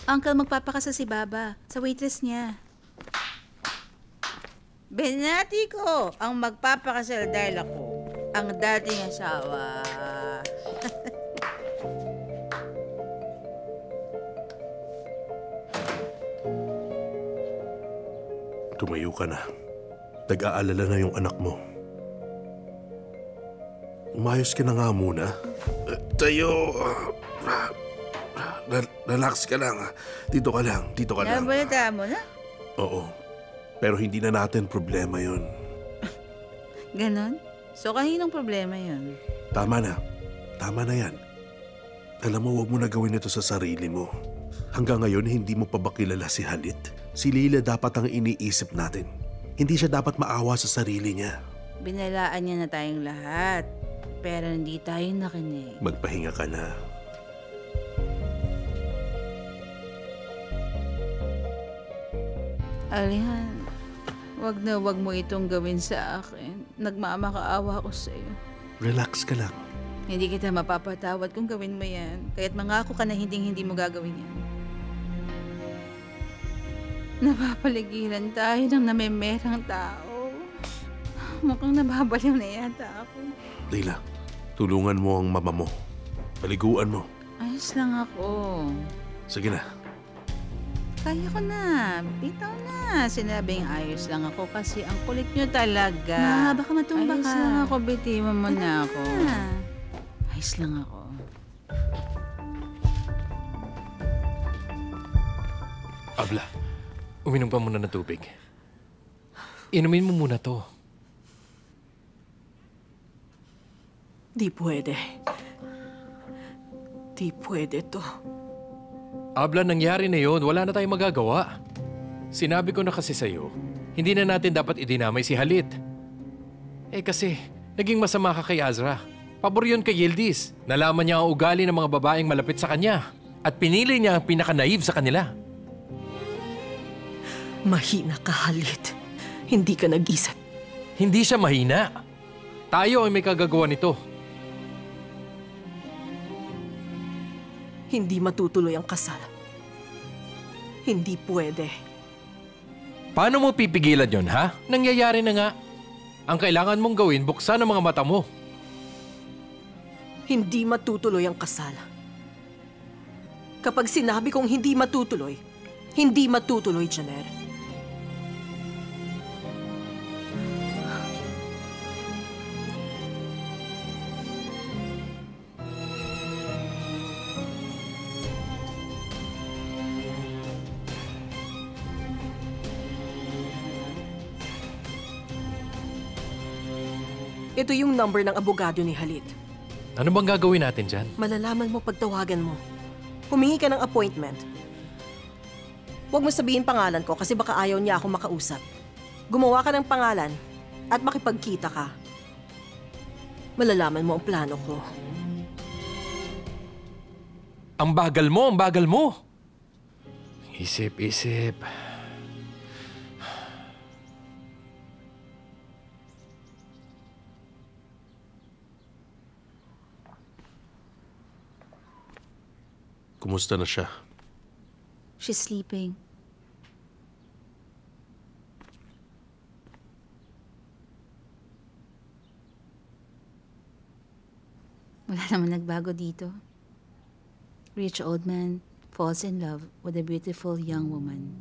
Uncle, magpapakasal si Baba sa waitress niya. Binati ko ang magpapakasal dahil ako ang dating asawa. Tumayo ka na. Nag-aalala na yung anak mo. Umayos ka na nga muna. Tayo. Relax ka lang. Dito ka lang. Dito ka lang. Nabalita mo na? Oo. Pero hindi na natin problema yon. Ganon? So, kaninong problema yun? Tama na. Tama na yan. Alam mo, huwag mo na gawin ito sa sarili mo. Hanggang ngayon, hindi mo pa ba kilala si Halit? Si Leila dapat ang iniisip natin. Hindi siya dapat maawa sa sarili niya. Binalaan niya na tayong lahat. Pero hindi tayo nakinig. Magpahinga ka na. Alihan, wag na wag mo itong gawin sa akin. Nagmamakaawa ko sa'yo. Relax ka lang. Hindi kita mapapatawad kung gawin mo yan. Kaya't mangako ka na hindi mo gagawin yan. Napapaligiran tayo ng namemerang tao. Mukhang nababaliw na yata ako. Leila, tulungan mo ang mama mo. Paliguan mo. Ayos lang ako. Sige na. Kaya ko na. Bitaw na. Sinabing ayos lang ako kasi ang kulit nyo talaga. Ma, baka matumba ayos ka. lang ako. Bitiwan mo na ako. Na. Ayos lang ako. Abla, uminom ka muna ng tubig. Inumin mo muna to. Di pwede. Di pwede to. Abla, nangyari na yon. Wala na tayong magagawa. Sinabi ko na kasi sa'yo, hindi na natin dapat idinamay si Halit. Eh kasi, naging masama ka kay Azra. Pabor yun kay Yildiz. Nalaman niya ang ugali ng mga babaeng malapit sa kanya. At pinili niya ang pinaka-naive sa kanila. Mahina ka, Halit. Hindi ka nag-isip. Hindi siya mahina. Tayo ay may kagagawa nito. Hindi matutuloy ang kasal. Hindi pwede. Paano mo pipigilan yon, ha? Nangyayari na nga. Ang kailangan mong gawin, buksan ang mga mata mo. Hindi matutuloy ang kasal. Kapag sinabi kong hindi matutuloy, Janer. Ito yung number ng abogado ni Halit. Ano bang gagawin natin dyan? Malalaman mo pagtawagan mo. Humingi ka ng appointment. Huwag mo sabihin pangalan ko kasi baka ayaw niya ako makausap. Gumawa ka ng pangalan at makipagkita ka. Malalaman mo ang plano ko. Ang bagal mo, ang bagal mo! Isip. Kumusta na siya? She's sleeping. Wala naman nagbago dito. Rich old man falls in love with a beautiful young woman.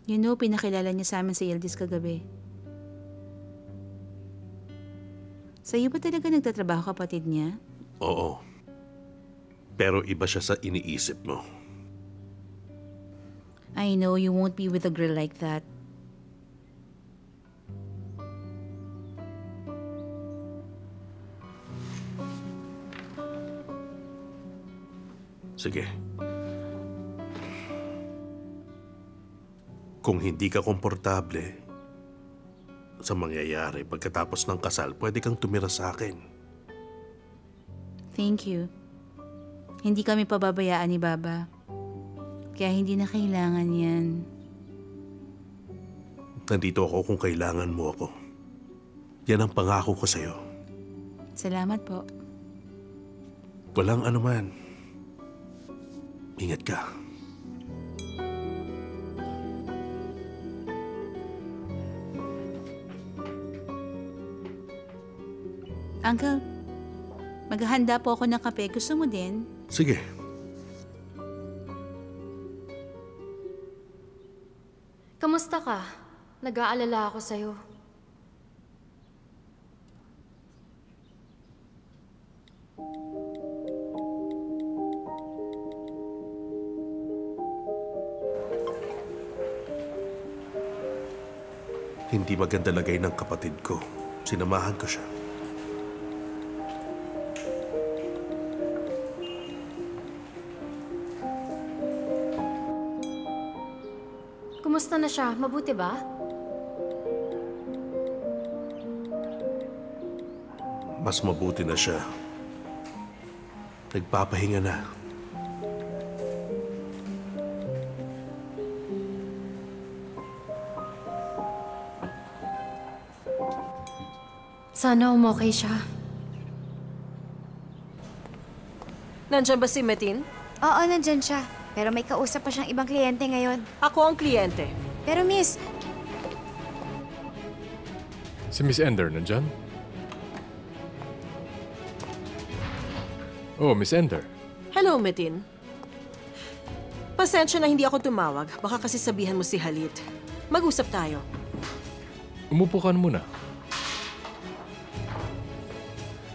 You know, pinakilala niya sa amin si Yildiz kagabi. Sa'yo ba talaga nagtatrabaho kapatid niya? Oo. Pero iba siya sa iniisip mo. I know you won't be with a girl like that. Sige. Kung hindi ka komportable sa mangyayari pagkatapos ng kasal, pwede kang tumira sa akin. Thank you. Hindi kami pababayaan ni Baba. Kaya hindi na kailangan yan. Nandito ako kung kailangan mo ako. Yan ang pangako ko sa'yo. Salamat po. Walang anuman. Ingat ka. Uncle, maghahanda po ako ng kape. Gusto mo din? Sige. Kamusta ka? Nag-aalala ako sa'yo. Hindi maganda lagay ng kapatid ko. Sinamahan ko siya. Kumusta na siya? Mabuti ba? Mas mabuti na siya. Nagpapahinga na. Sana umokay siya. Nandiyan ba si Metin? Oo, nandyan siya. Pero may kausap pa siyang ibang kliyente ngayon. Ako ang kliyente. Pero miss, Si Miss Ender nandyan? Oh, Miss Ender. Hello, Metin. Pasensya na hindi ako tumawag. Baka kasi sabihan mo si Halit. Mag-usap tayo. Umupo ka na muna.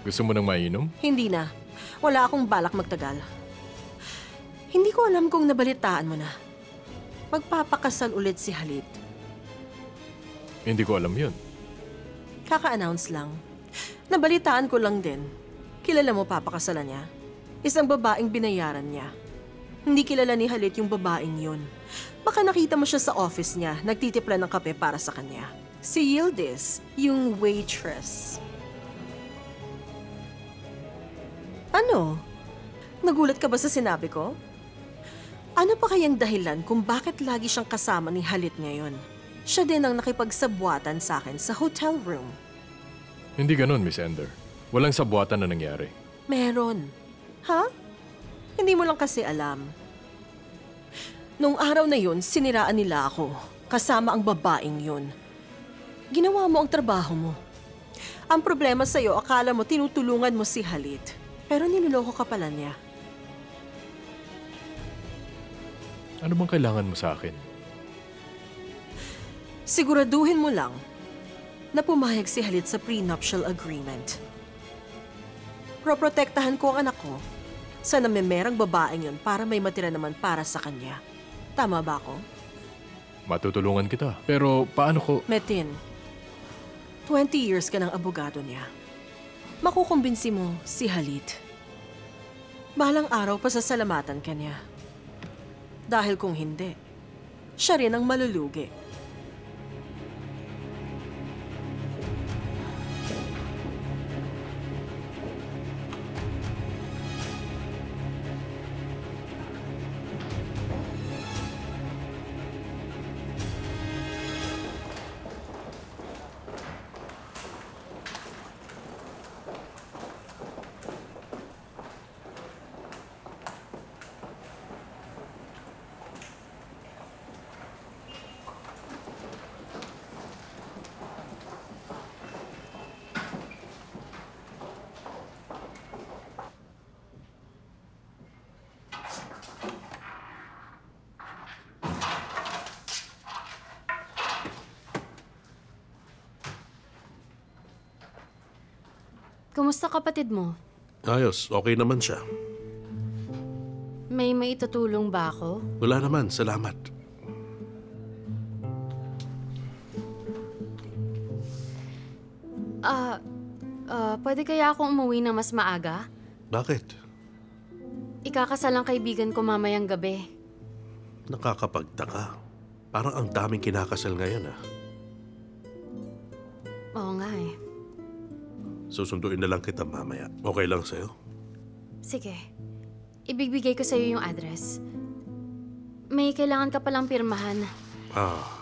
Gusto mo nang mainom? Hindi na. Wala akong balak magtagal. Hindi ko alam kung nabalitaan mo na. Magpapakasal ulit si Halit. Hindi ko alam yun. Kaka-announce lang. Nabalitaan ko lang din. Kilala mo papakasalan niya? Isang babaeng binayaran niya. Hindi kilala ni Halit yung babaeng yun. Baka nakita mo siya sa office niya, nagtitipla ng kape para sa kanya. Si Yildiz, yung waitress. Ano? Nagulat ka ba sa sinabi ko? Ano pa kayang dahilan kung bakit lagi siyang kasama ni Halit ngayon? Siya din ang nakipagsabwatan sa akin sa hotel room. Hindi ganun, Miss Ender. Walang sabuatan na nangyari. Meron. Ha? Hindi mo lang kasi alam. Nung araw na yun, siniraan nila ako. Kasama ang babaeng yun. Ginawa mo ang trabaho mo. Ang problema sa'yo, akala mo tinutulungan mo si Halit. Pero niloloko ka pala niya. Ano bang kailangan mo sa akin? Siguraduhin mo lang na pumayag si Halit sa prenuptial agreement. Proprotektahan ko ang anak ko sa namimerang babaeng yun para may matira naman para sa kanya. Tama ba ako? Matutulungan kita. Pero paano ko... Metin, 20 years ka ng abogado niya. Makukumbinsi mo si Halit. Balang araw pasasalamatan ka niya. Dahil kung hindi, siya rin ang malulugi. Kumusta kapatid mo? Ayos, okay naman siya. May maitutulong ba ako? Wala naman, salamat. Pwede kaya akong umuwi na mas maaga? Bakit? Ikakasal ang kaibigan ko mamayang gabi. Nakakapagtaka. Parang ang daming kinakasal ngayon ah. Oo nga eh. Susunduin na lang kita mamaya. Okay lang sa'yo? Sige. Ibibigay ko sa'yo yung address. May kailangan ka palang pirmahan. Ah,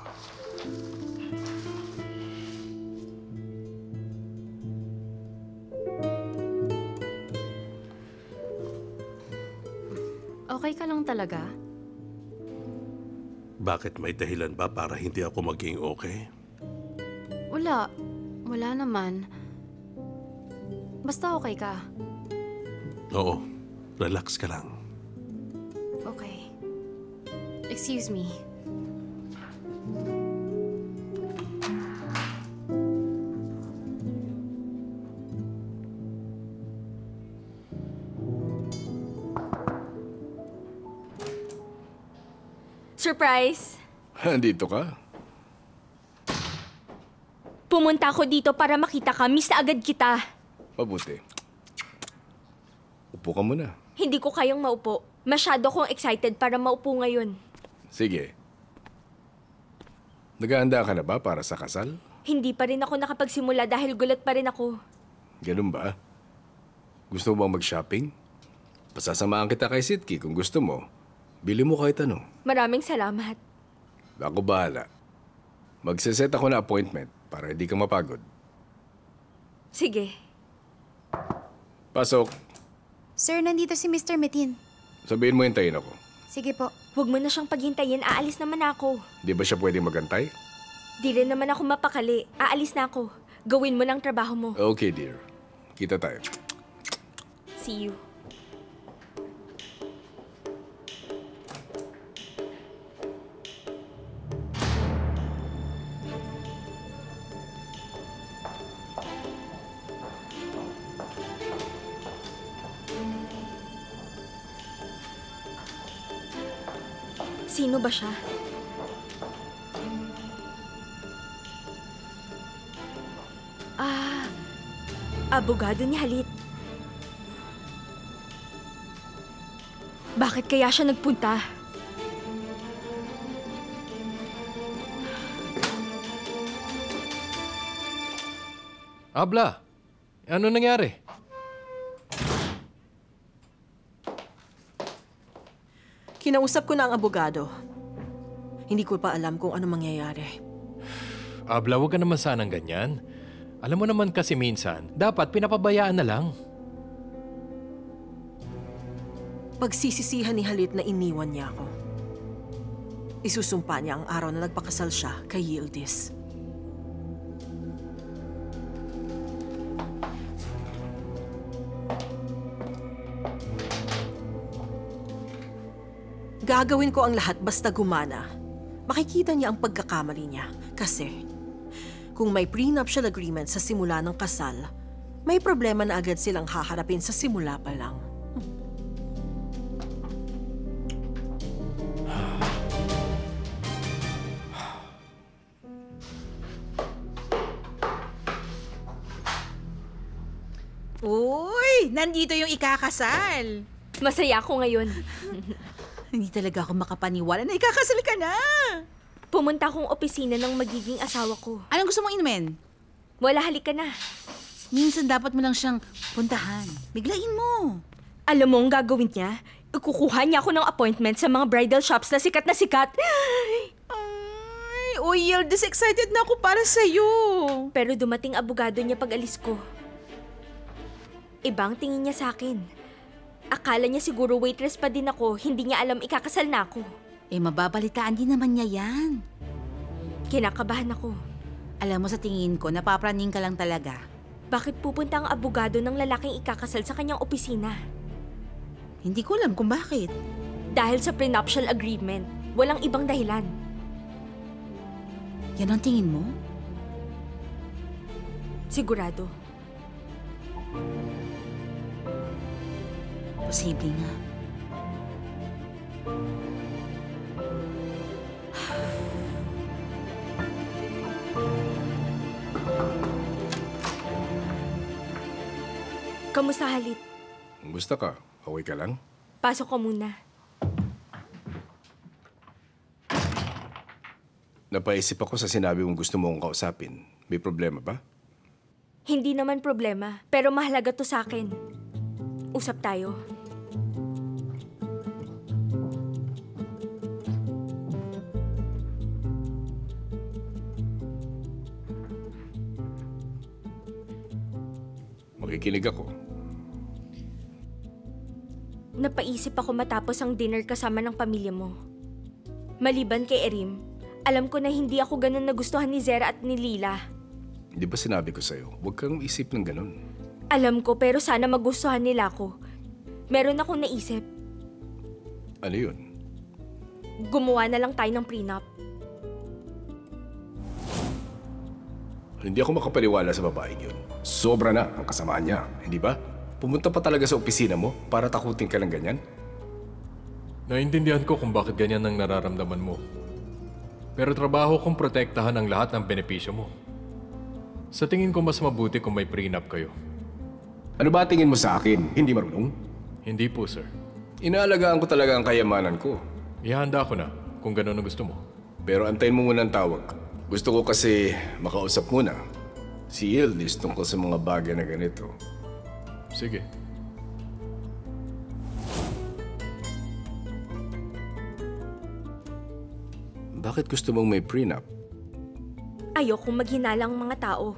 Okay Okay ka lang talaga? Bakit may dahilan ba para hindi ako maging okay? Wala. Wala naman. Basta okay ka. Oo, relax ka lang. Okay. Excuse me. Surprise! Andito ka? Pumunta ako dito para makita ka. Miss na agad kita. Mabuti. Upo ka muna. Hindi ko kayang maupo. Masyado akong excited para maupo ngayon. Sige. Nag-aanda ka na ba para sa kasal? Hindi pa rin ako nakapagsimula dahil gulat pa rin ako. Ganun ba? Gusto mo bang mag-shopping? Pasasamahan kita kay Sitki kung gusto mo. Bili mo kahit ano. Maraming salamat. Ako bahala. Magsiset ako na appointment para hindi ka mapagod. Sige. Pasok. Sir, nandito si Mr. Metin. Sabihin mo hintayin ako. Sige po. Huwag mo na siyang paghintayin. Aalis naman ako. Di ba siya pwedeng magantay? Di rin naman ako mapakali. Aalis na ako. Gawin mo lang trabaho mo. Okay, dear. Kita tayo. See you. Sino ba siya? Abogado ni Halit. Bakit kaya siya nagpunta? Abla, ano nangyari? Kinausap ko na ang abogado. Hindi ko pa alam kung ano mangyayari. Abla, huwag ka naman sanang ganyan. Alam mo naman kasi minsan, dapat pinapabayaan na lang. Pagsisisihan ni Halit na iniwan niya ako. Isusumpa niya ang araw na nagpakasal siya kay Yildiz. Gagawin ko ang lahat basta gumana. Makikita niya ang pagkakamali niya. Kasi, kung may prenuptial agreement sa simula ng kasal, may problema na agad silang haharapin sa simula pa lang. Uy! Nandito yung ikakasal! Masaya ako ngayon. Hindi talaga ako makapaniwala na ikakasal ka na! Pumunta akong opisina ng magiging asawa ko. Anong gusto mong inumin? Wala, halika na. Minsan dapat mo lang siyang puntahan. Biglain mo. Alam mo ang gagawin niya? Ikukuha niya ako ng appointment sa mga bridal shops na sikat na sikat. Ay, Yildiz, excited na ako para sa'yo. Pero dumating abogado niya pag alis ko. Ibang tingin niya sa akin. Akala niya siguro waitress pa din ako, hindi niya alam ikakasal na ako. Eh, mababalitaan din naman niya yan. Kinakabahan ako. Alam mo, sa tingin ko, napapraning ka lang talaga. Bakit pupunta ang abogado ng lalaking ikakasal sa kanyang opisina? Hindi ko alam kung bakit. Dahil sa prenuptial agreement. Walang ibang dahilan. Yan ang tingin mo? Sigurado. Posible nga. Kamusta, Halit? Kumusta ka? Okay ka lang? Pasok ka muna. Napaisip ako sa sinabi mong gusto mo akong kausapin. May problema ba? Hindi naman problema, pero mahalaga to sa akin. Usap tayo. Makikinig ako. napaisip ako matapos ang dinner kasama ng pamilya mo. Maliban kay Erim, alam ko na hindi ako ganun nagustuhan ni Zera at ni Lila. Di ba sinabi ko sa'yo, huwag kang isip ng ganun. Alam ko, pero sana magustuhan nila ako. Meron akong naisip. Ano yun? Gumawa na lang tayo ng prenup. Hindi ako makapaniwala sa babaeng yun. Sobra na ang kasamaan niya, hindi ba? Pumunta pa talaga sa opisina mo para takutin ka ng ganyan? Naintindihan ko kung bakit ganyan ang nararamdaman mo. Pero trabaho kong protektahan ang lahat ng benepisyo mo. Sa tingin ko mas mabuti kung may prenup kayo. Ano ba tingin mo sa akin? Hindi marunong? Hindi po, sir. Inaalagaan ko talaga ang kayamanan ko. Ihanda ko na kung gano'n ang gusto mo. Pero antayin mo muna ang tawag. Gusto ko kasi makausap muna si Yildiz tungkol sa mga bagay na ganito. Sige. Bakit gusto mong may prenup? Ayokong maghinalang mga tao.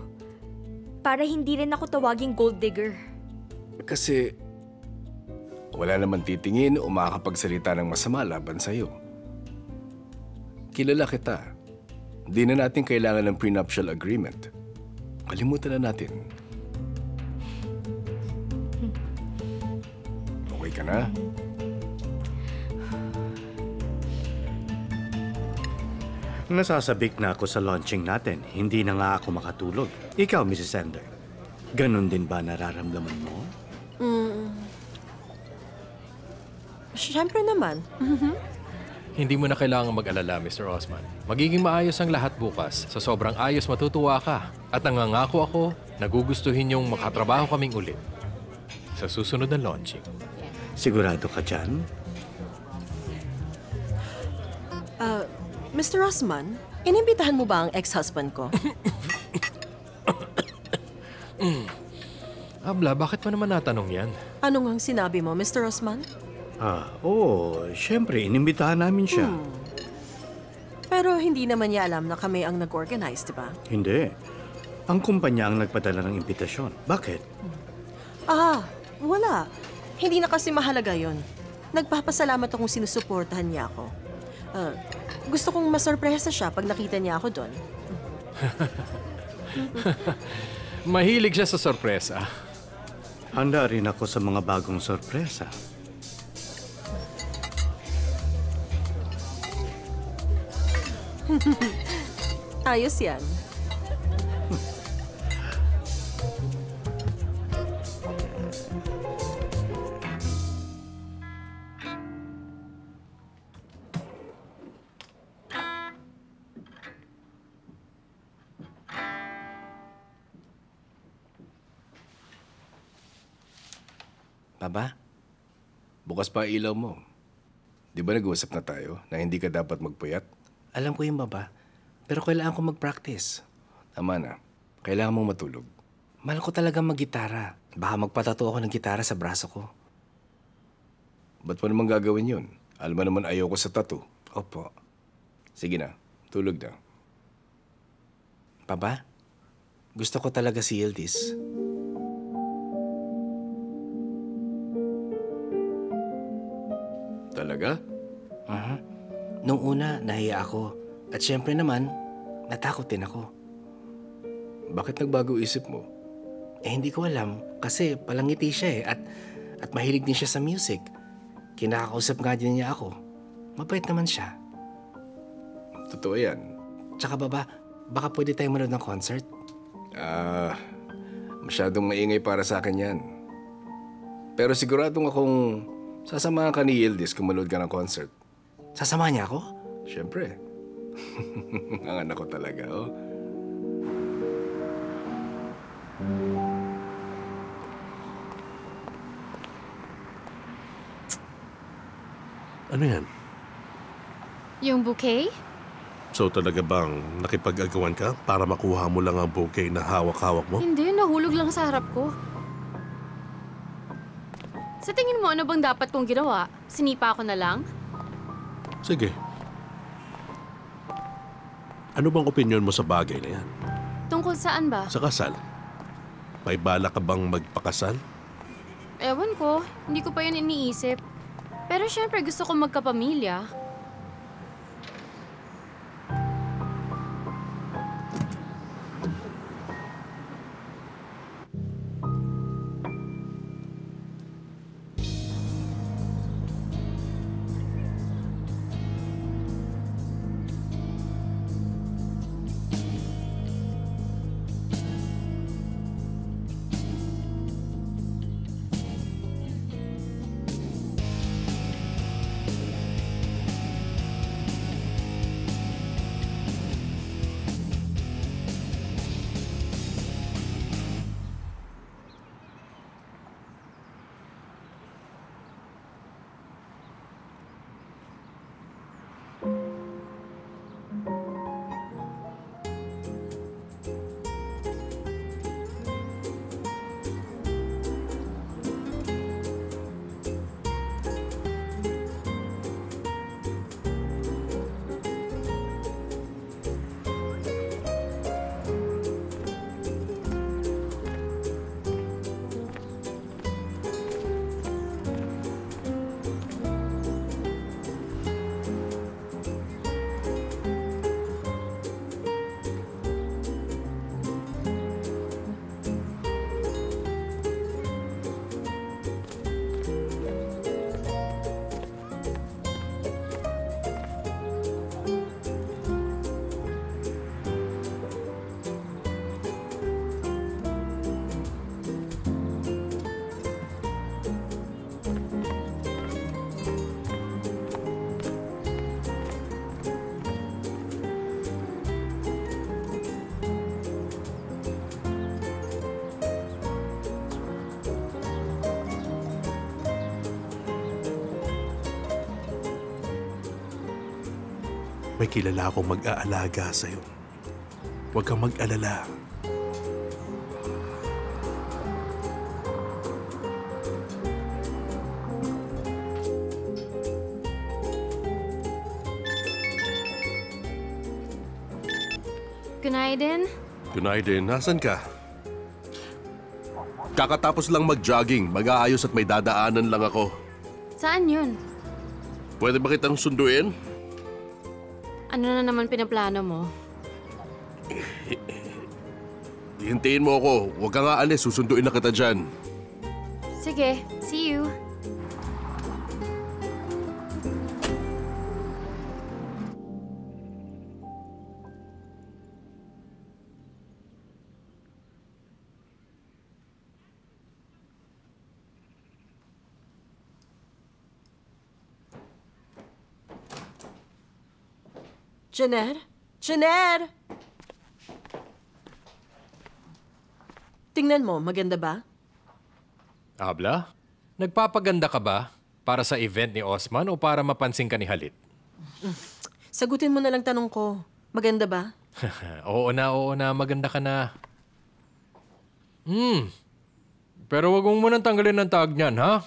Para hindi rin ako tawaging gold digger. Kasi wala naman titingin o makakapagsalita ng masama laban sa'yo. Kilala kita. Di na natin kailangan ng prenuptial agreement. Kalimutan na natin. Okay ka na? Nasasabik na ako sa launching natin. Hindi na nga ako makatulog. Ikaw, Mrs. Sander, ganun din ba nararamdaman mo? Siyempre naman. Hindi mo na kailangang mag-alala, Mr. Osman. Magiging maayos ang lahat bukas. Sa sobrang ayos matutuwa ka. At nangangako ako, nagugustuhin yung makatrabaho kaming ulit. Sa susunod na launching. Sigurado ka dyan? Mr. Osman, inimbitahan mo ba ang ex-husband ko? Abla, bakit mo naman natanong yan? Ano ngang sinabi mo, Mr. Osman? Oo. Siyempre, inimbitahan namin siya. Pero hindi naman niya alam na kami ang nag-organize, di ba? Hindi. Ang kumpanya ang nagpadala ng imbitasyon. Bakit? Wala. Hindi na kasi mahalaga yon. Nagpapasalamat akong sinusuportahan niya ako. Gusto kong masorpresa siya pag nakita niya ako doon. Mahilig siya sa sorpresa. Handa rin ako sa mga bagong sorpresa. Ayos yan. Baba, bukas pa ilaw mo. Di ba nag-uusap na tayo na hindi ka dapat magpuyat? Alam ko yung baba, pero kailangan ko mag-practice. Tama na, kailangan mong matulog. Mahal ko talaga mag-gitara. Baka magpatato ako ng gitara sa braso ko. Ba't mo naman gagawin yun? Alam mo naman ayoko sa tattoo. Opo. Sige na, tulog na. Baba, gusto ko talaga si Yildiz. Talaga? Nung una, nahiya ako. At syempre naman, natakot din ako. Bakit nagbago isip mo? Hindi ko alam. Kasi palangiti siya at mahilig din siya sa music. Kinakausap nga din niya ako. Mabait naman siya. Totoo yan. Tsaka baka pwede tayong manood ng concert? Masyadong maingay para sa akin yan. Pero siguradong akong sasamahan ka ni Yildiz kung manood ka ng concert. Sasamahan niya ako? Siyempre. Ang anak ko talaga, oh. Ano yan? Yung bouquet? So talaga bang nakipag-agawan ka para makuha mo lang ang bouquet na hawak-hawak mo? Hindi, nahulog lang sa harap ko. Sa tingin mo, ano bang dapat kong ginawa? Sinipa ako na lang? Sige. Ano bang opinion mo sa bagay na yan? Tungkol saan ba? Sa kasal? May bala ka bang magpakasal? Ewan ko, hindi ko pa yun iniisip. Pero syempre gusto ko magkapamilya. May kilala akong mag-aalaga sa'yo. Huwag kang mag-alala. Günaydın. Günaydin, nasan ka? Kakatapos lang mag-jogging. Mag-aayos at may dadaanan lang ako. Saan yun? Pwede ba kitang sunduin? Ano na naman pinaplano mo? Hintayin mo ako. Huwag kang aalis. Susunduin na kita dyan. Sige, see you. Janer? Janer! Tingnan mo, maganda ba? Abla, nagpapaganda ka ba para sa event ni Osman o para mapansin ka ni Halit? Sagutin mo na lang tanong ko. Maganda ba? Oo na, maganda ka na. Pero wag mong munang tanggalin ang tag niyan, ha?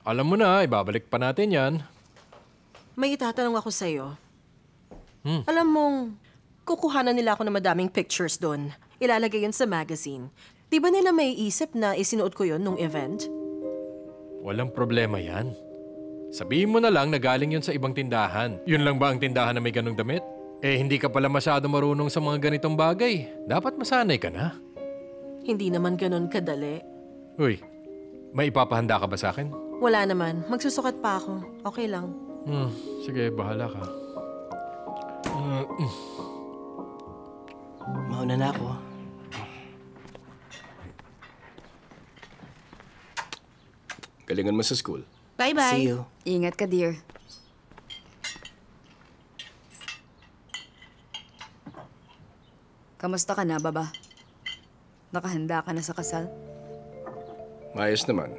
Alam mo na, ibabalik pa natin yan. May itatanong ako sa'yo. Alam mong, kukuhanan nila ako ng madaming pictures doon. Ilalagay yun sa magazine. Di ba nila may isip na isinuot ko yun nung event? Walang problema yan. Sabihin mo na lang na galing yun sa ibang tindahan. Yun lang ba ang tindahan na may ganong damit? Eh, hindi ka pala masyado marunong sa mga ganitong bagay. Dapat masanay ka na. Hindi naman ganon kadali. Uy, may ipapahanda ka ba sa akin? Wala naman. Magsusukat pa ako. Okay lang. Sige, bahala ka. Mauna na ako. Galingan mo sa school. Bye-bye. See you. Ingat ka, dear. Kamusta ka na, Baba? Nakahanda ka na sa kasal? Maayos naman.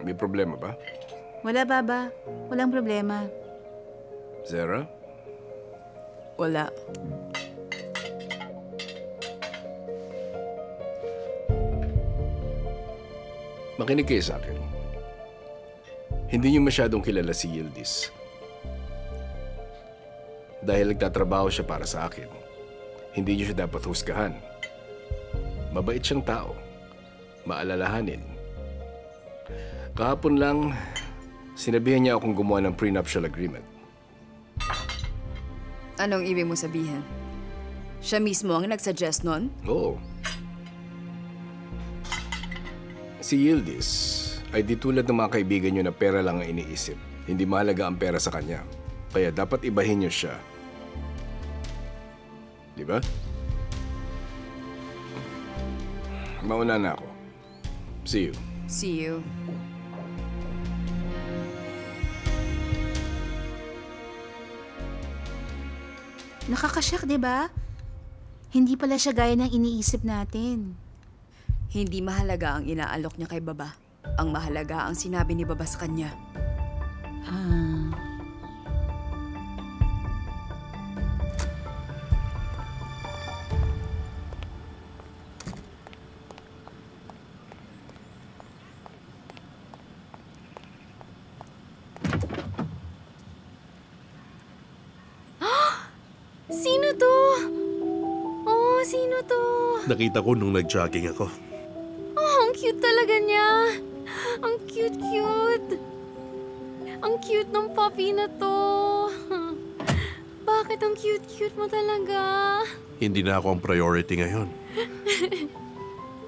May problema ba? Wala, Baba. Walang problema. Zara? Wala. Makinig kayo sa akin. Hindi niyo masyadong kilala si Yildiz. Dahil nagtatrabaho siya para sa akin, hindi niyo siya dapat husgahan. Mabait siyang tao, maalalahanin, Kahapon lang, sinabihan niya akong gumawa ng prenuptial agreement. Anong ibig mo sabihin? Siya mismo ang nagsuggest nun? Oo. Si Yildiz ay di tulad ng mga kaibigan niyo na pera lang ang iniisip. Hindi mahalaga ang pera sa kanya. Kaya dapat ibahin niyo siya. Di ba? Mauna na ako. See you. See you. Nakakasyak, di ba? Hindi pala siya gaya ng iniisip natin. Hindi mahalaga ang inaalok niya kay Baba. Ang mahalaga ang sinabi ni Baba sa kanya. Ah. Sino to? Oh, sino to? Nakita ko nung nag-jogging ako. Oh, ang cute talaga niya. Ang cute-cute. Ang cute ng puppy na to. Bakit ang cute-cute mo talaga? Hindi na ako ang priority ngayon.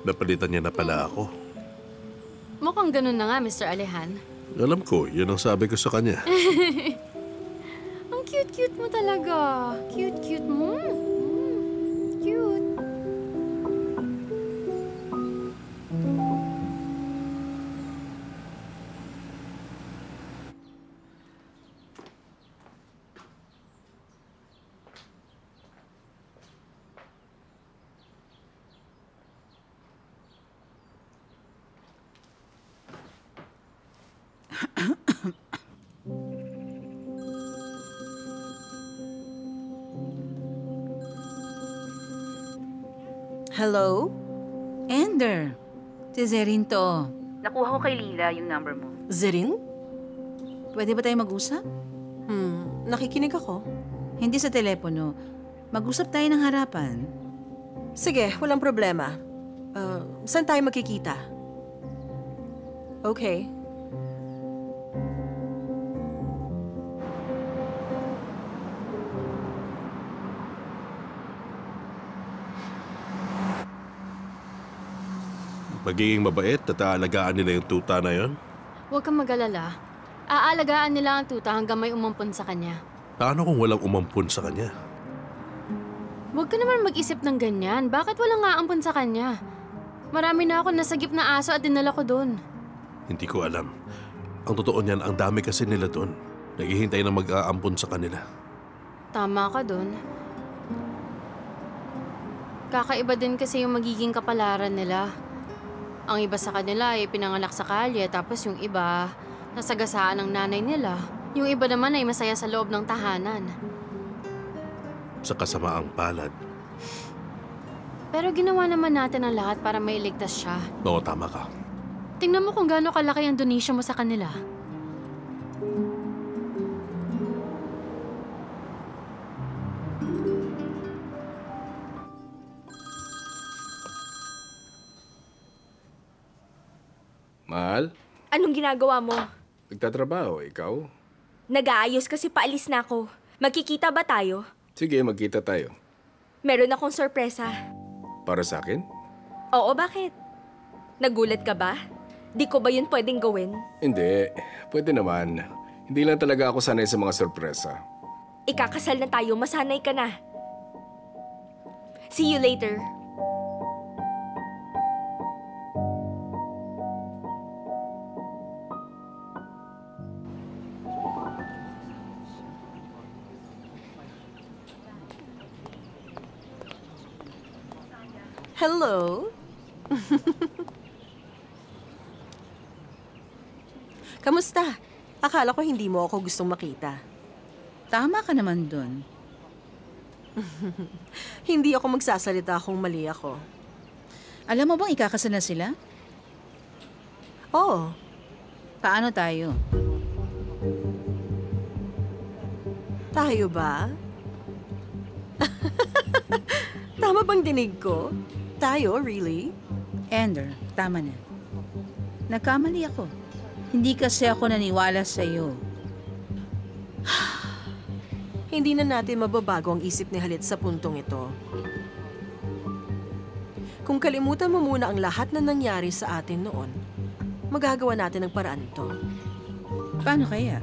Napalitan niya na pala ako. Mukhang ganun na nga, Mr. Alejan. Alam ko, yun ang sabi ko sa kanya. Ang cute-cute mo talaga. Cute-cute mo. Cute. Hello? Ender, si Zerin to. Nakuha ko kay Lila yung number mo. Zerin? Pwede ba tayo mag-usap? Nakikinig ako. Hindi sa telepono. Mag-usap tayo ng harapan. Sige, walang problema. Saan tayo magkikita? Okay. Magiging mabait at aalagaan nila yung tuta na yon. Huwag kang mag-alala. Aalagaan nila ang tuta hanggang may umampon sa kanya. Paano kung walang umampun sa kanya? Huwag ka naman mag-isip ng ganyan. Bakit walang aampon sa kanya? Marami na ako nasagip na aso at dinala ko doon. Hindi ko alam. Ang totoo niyan, ang dami kasi nila doon. Naghihintay na mag-aampun sa kanila. Tama ka doon. Kakaiba din kasi yung magiging kapalaran nila. Ang iba sa kanila ay pinanganak sa kalye, tapos yung iba, nasagasaan ng nanay nila. Yung iba naman ay masaya sa loob ng tahanan. Sa kasamaang palad. Pero ginawa naman natin ang lahat para mailigtas siya. Oo, tama ka. Tingnan mo kung gaano kalaki ang donation mo sa kanila. Mahal, Anong ginagawa mo? nagtatrabaho, ikaw? Nag-aayos kasi paalis na ako. Magkikita ba tayo? Sige, magkita tayo. Meron akong sorpresa. Para sa akin? Oo, bakit? Nagulat ka ba? Di ko ba yun pwedeng gawin? Hindi. Pwede naman. Hindi lang talaga ako sanay sa mga sorpresa. Ikakasal na tayo, masanay ka na. See you later. Hello? Kamusta? Akala ko hindi mo ako gustong makita. Tama ka naman dun. Hindi ako magsasalita kung mali ako. Alam mo bang ikakasal na sila? Oo. Paano tayo? Tayo ba? Tama bang dinig ko? Tayo, really? Ender, tama na. Nagkamali ako. Hindi kasi ako naniwala sa'yo. Hindi na natin mababago ang isip ni Halit sa puntong ito. Kung kalimutan mo muna ang lahat na nangyari sa atin noon, magagawa natin ang paraan ito. Paano kaya?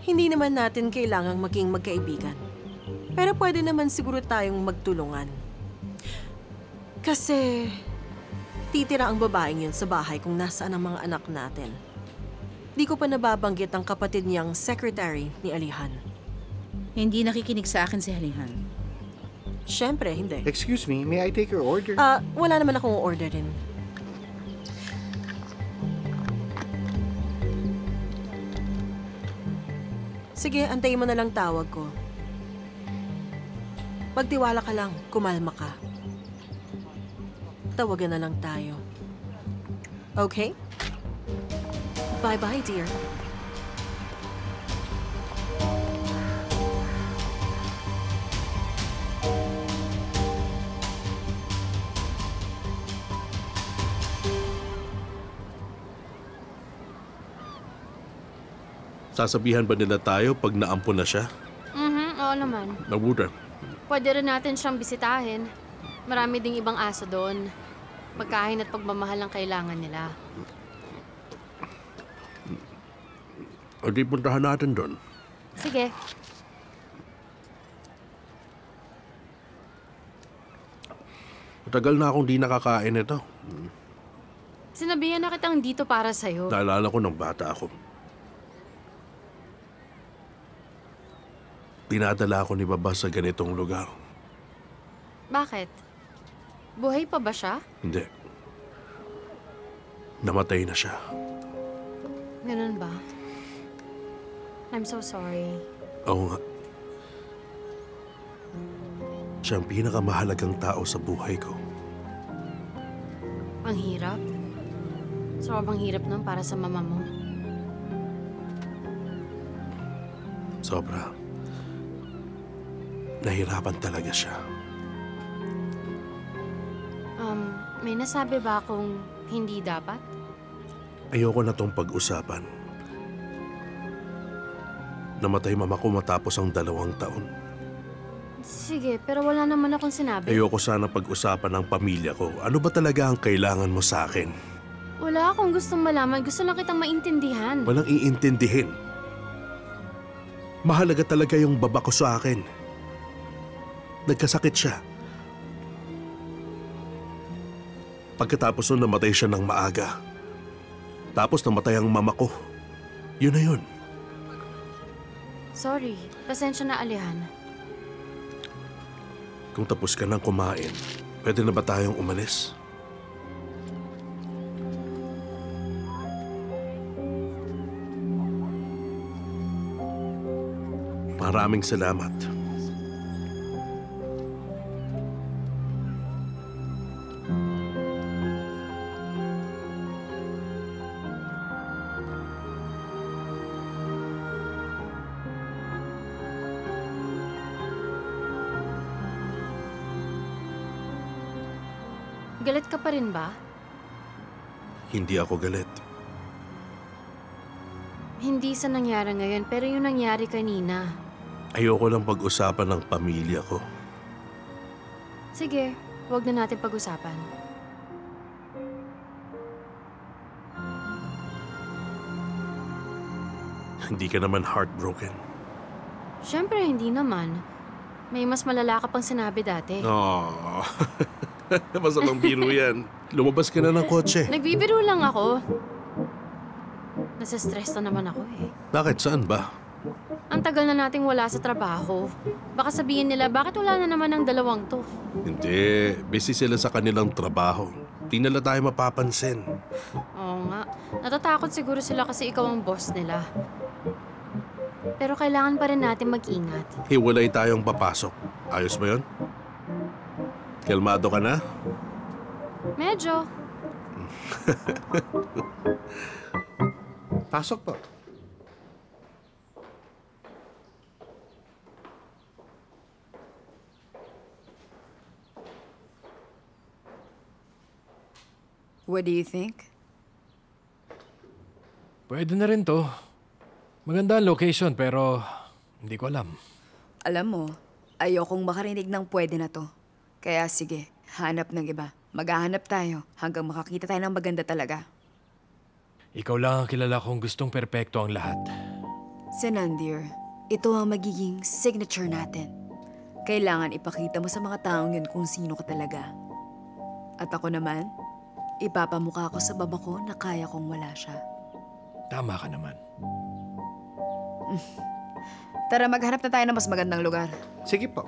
Hindi naman natin kailangang maging magkaibigan. Pero pwede naman siguro tayong magtulungan. Kasi titira ang babaeng yun sa bahay kung nasaan ang mga anak natin. Di ko pa nababanggit ang kapatid niyang secretary ni Alihan. Hindi nakikinig sa akin si Alihan. Siyempre, hindi. Excuse me, may I take your order? Wala naman akong order din. Sige, antayin mo na lang tawag ko. Magtiwala ka lang, kumalma ka. Tawagan na lang tayo. Okay? Bye-bye, dear. Sasabihan ba nila tayo pag naampun na siya? Oo naman. Mabuti. Pwede rin natin siyang bisitahin. Marami ding ibang aso doon. Pagkain at pagmamahal ang kailangan nila. O di puntahan natin doon. Sige. Matagal na akong di nakakain ito. Sinabihan na kitang dito para sa'yo. Naalala ko ng bata ako. Pinadala ako ni Baba sa ganitong lugar. Bakit? Buhay pa ba siya? Hindi. Namatay na siya. Ganun ba? I'm so sorry. Oo nga. Siya ang pinakamahalagang tao sa buhay ko. Ang hirap. Sobrang hirap nun para sa mama mo. Sobra. Nahirapan talaga siya. May nasabi ba akong hindi dapat? Ayoko na tong pag-usapan. Namatay mama ko matapos ang 2 taon. Sige, pero wala naman akong sinabi. Ayoko sana pag-usapan ng pamilya ko. Ano ba talaga ang kailangan mo sa akin? Wala akong gustong malaman. Gusto lang kitang maintindihan. Walang iintindihin. Mahalaga talaga yung baba ko sa akin. Nagkasakit siya. Pagkatapos nun, namatay siya ng maaga. Tapos namatay ang mama ko. Yun na yun. Sorry. Pasensya na, Alihan. Kung tapos ka nang kumain, pwede na ba tayong umalis? Maraming salamat. Galit ka pa rin ba? Hindi ako galit. Hindi sa nangyari ngayon, pero yung nangyari kanina. Ayoko lang pag-usapan ng pamilya ko. Sige, huwag na natin pag-usapan. Hindi ka naman heartbroken. Siyempre, hindi naman. May mas malala ka pang sinabi dati. Oh. Masamang biro yan. Lumabas ka na ng kotse. Nagbibiro lang ako. Nasa-stress na naman ako eh. Bakit? Saan ba? Ang tagal na nating wala sa trabaho. Baka sabihin nila, bakit wala na naman ang 2 to? Hindi. Busy sila sa kanilang trabaho. Di nila tayo mapapansin. Oo nga. Natatakot siguro sila kasi ikaw ang boss nila. Pero kailangan pa rin natin mag-ingat. Hiwalay tayong papasok. Ayos ba yun? Kalmado ka na? Medyo. Pasok po. What do you think? Pwede na rin to. Maganda ang location pero hindi ko alam. Alam mo, ayokong makarinig ng pwede na to. Kaya sige, hanap ng iba. Maghahanap tayo hanggang makakita tayo ng maganda talaga. Ikaw lang ang kilala kong gustong perpekto ang lahat. Senandir, ito ang magiging signature natin. Kailangan ipakita mo sa mga taong yun kung sino ka talaga. At ako naman, ipapamukha ko sa baba ko na kaya kong wala siya. Tama ka naman. Tara, maghanap na tayo ng mas magandang lugar. Sige po.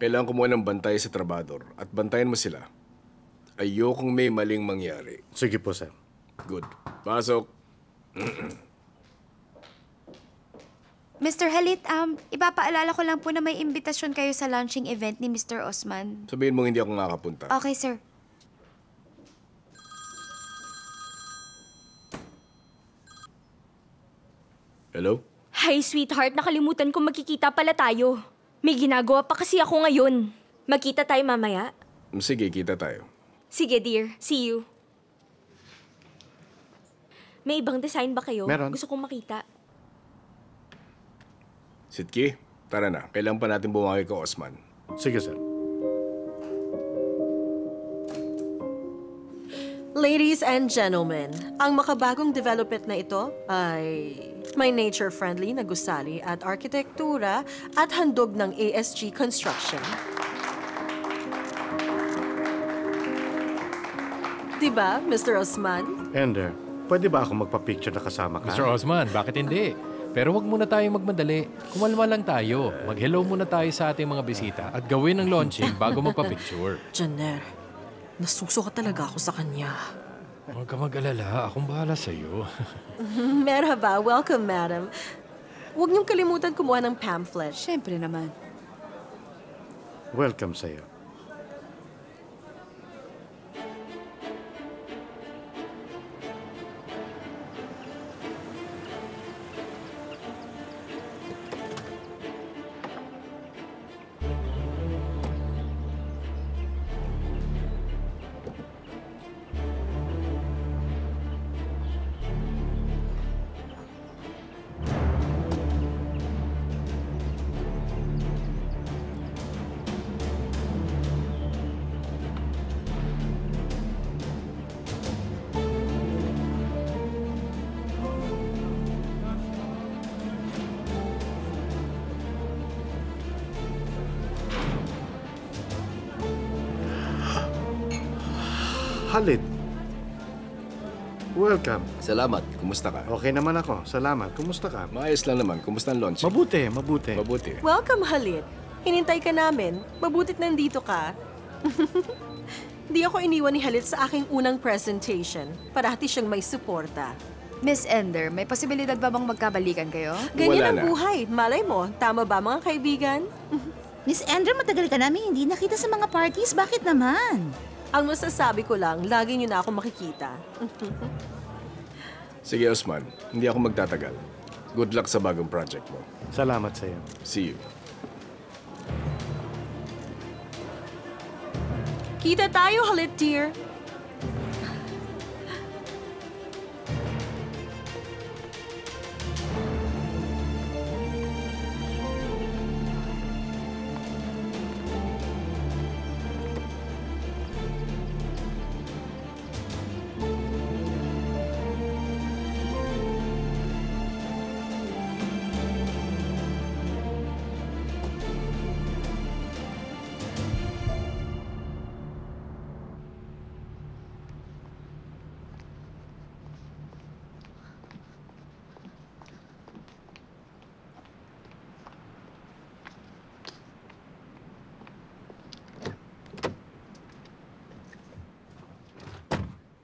Kailangan kumuha ng bantay sa trabador at bantayan mo sila. Ayokong may maling mangyari. Sige po, sir. Good. Pasok. Mr. Halit, ipapaalala ko lang po na may imbitasyon kayo sa launching event ni Mr. Osman. Sabihin mo hindi ako makakapunta. Okay, sir. Hello? Hi, sweetheart. Nakalimutan kong magkikita pala tayo. May ginagawa pa kasi ako ngayon. Magkita tayo mamaya? Sige, kita tayo. Sige, dear. See you. May ibang design ba kayo? Meron. Gusto kong makita. Sitki, tara na. Kailangan pa natin bumaki kay Osman. Sige, sir. Ladies and gentlemen, ang makabagong development na ito ay may nature-friendly na gusali at arkitektura at handog ng ASG Construction. Diba, Mr. Osman? Ender, pwede ba ako magpa-picture na kasama ka? Mr. Osman, bakit hindi? Pero wag muna tayong magmadali. Kumalma lang tayo. Mag-hello muna tayo sa ating mga bisita at gawin ang launching bago magpa-picture. Janer, nasusuka talaga ako sa kanya. Huwag ka mag-alala. Akong bahala sa'yo. Merhaba, welcome, madam. Huwag niyong kalimutan kumuha ng pamphlet. Siyempre naman. Welcome sa'yo. Halit. Welcome. Salamat. Kumusta ka? Okay naman ako. Salamat. Kumusta ka? Maayos lang naman. Kumusta ang launching? Mabuti, mabuti. Mabuti. Welcome, Halit. Hinintay ka namin. Mabutit nandito ka. Di ako iniwan ni Halit sa aking unang presentation. Parati siyang may suporta. Miss Ender, may posibilidad ba bang magkabalikan kayo? Ganyan ang buhay. Malay mo, tama ba mga kaibigan? Miss Ender, matagal ka namin hindi nakita sa mga parties. Bakit naman? Ang masasabi ko lang, lagi niyo na ako makikita. Sige, Osman. Hindi ako magtatagal. Good luck sa bagong project mo. Salamat sa'yo. See you. Kita tayo, Halit dear.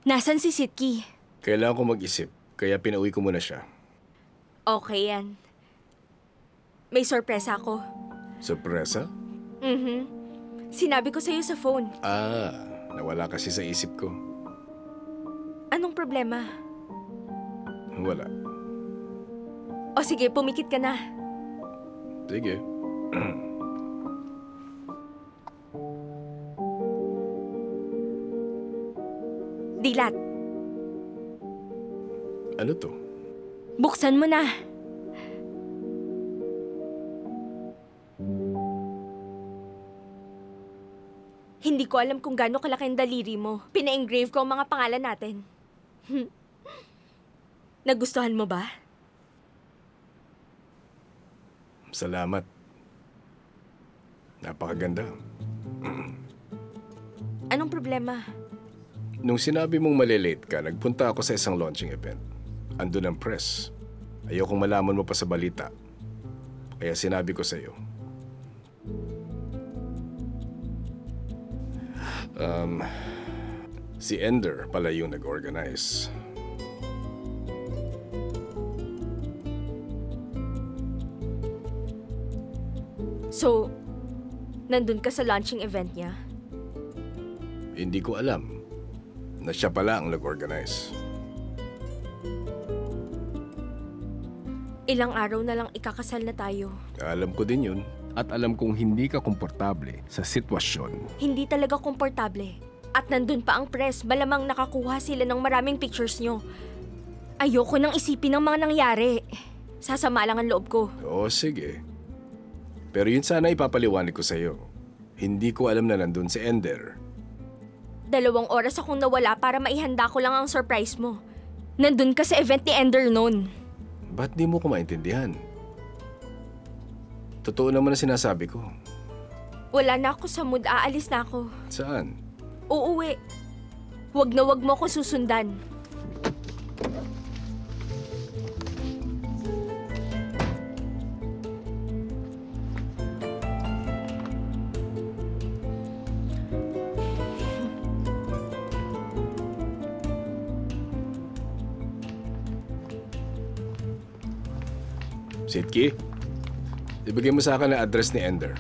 Nasaan si Sitki? Kailangan ko mag-isip, kaya pinauwi ko muna siya. Okay yan. May sorpresa ako. Sorpresa? Sinabi ko sa'yo sa phone. Nawala kasi sa isip ko. Anong problema? Wala. O sige, pumikit ka na. Sige. Dilat, Ano to? buksan mo na. Hindi ko alam kung gaano kalaki ang daliri mo. Pina-engrave ko ang mga pangalan natin. Nagustuhan mo ba? Salamat. Napakaganda. Anong problema? Nung sinabi mong malilate ka, nagpunta ako sa isang launching event. Andun ang press. Ayokong malaman mo pa sa balita. Kaya sinabi ko sa'yo. Si Ender pala yung nag-organize. So, nandun ka sa launching event niya? Hindi ko alam na siya pala ang nag-organize. Ilang araw na lang ikakasal na tayo. Alam ko din yun. At alam kong hindi ka komportable sa sitwasyon. Hindi talaga komportable. At nandun pa ang press, malamang nakakuha sila ng maraming pictures nyo. Ayoko nang isipin ng mga nangyari. Sasama lang ang loob ko. Oo, sige. Pero yun sana ipapaliwanag ko sa'yo. Hindi ko alam na nandun si Ender. 2 oras akong nawala para maihanda ko lang ang surprise mo. Nandun ka sa event ni Ender noon. Ba't di mo ko maintindihan? Totoo naman ang sinasabi ko. Wala na ako sa mood, aalis na ako. Saan? Uuwi. Wag na wag mo akong susundan. Sitki, ibigay mo sa akin ang address ni Ender.